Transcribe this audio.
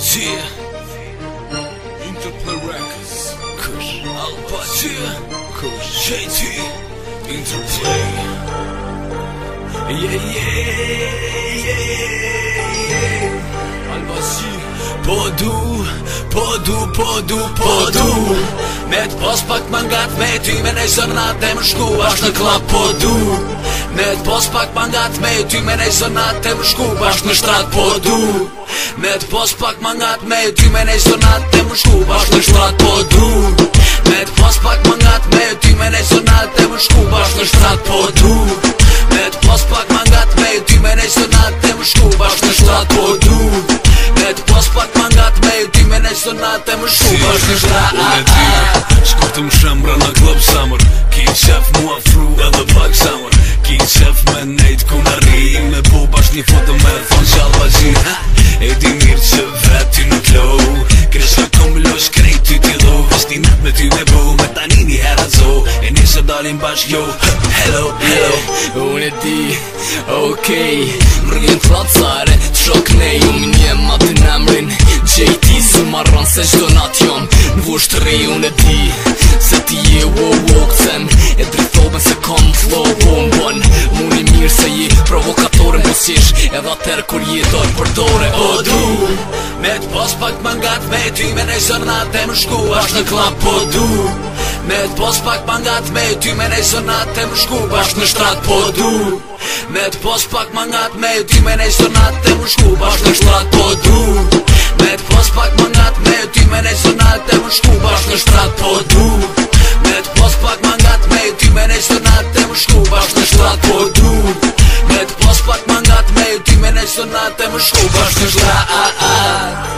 Yeah, Interplay Records, Kush, Al-Bashir, Kush, JT, Interplay. Yeah, Al-Bashir. Po du me t'pos pak mangat me ty me nej zonat e më shku bashk në klap. Po du me t'pos pak mangat me ty me nej zonat e më shku bashk në shtrat. Po du me t'pos pak mangat me ty me nej zonat e më shku bashk në shtrat. Po du me t'pos pak mangat me ty me nej zonat e më shku bashk në shtrat. Po du me t'pos pak mangat me ty me nej zonat e më shku bashk në shtrat. Po du me t'pos pak mangat me ty me nej zonat e më shku bashk në shtrat. Unë e ty, shkotëm shembra në klub samër. Ki qef mua fru edhe pak samër. Ki qef me nejt ku në ri me po bashk një foto me thonë që Al-Bashir. E di mirë që vet ty në flow kresh në kom losh krejt ty t'i dho. Vështi net me ty me bo me tani një hera zo. E nisë dalim bashk jo. Hello, hello. Unë e di, okej Mërgjën t'lacare, t'shok nej unë një ma të nëmrin JT su marran se qdo nat jom Në vushtëri unë e di se ti je wo-wo-këcen E drithove se kom flow bon Unë i mirë se je provokatore mos jesh edhe atër kur je dojnë përdore. Po du me t'pos pak mangat me ty me nej zonat e më shku bashk në klap. Po du me t'pos pak mangat me ty me nej zonat e më shku bashk në shtrat. Po du me t'pos pak mangat me ty me nej zonat e më shku bashk në shtrat. Po du me t'pos pak mangat me ty me nej zonat e më shku bashk në shtrat. Po du me t'pos pak mangat me ty me nej zonat e më shku bashk në shtrat. Po du me t'pos pak mangat me ty me nej zonat e më shku bashk në shtrat.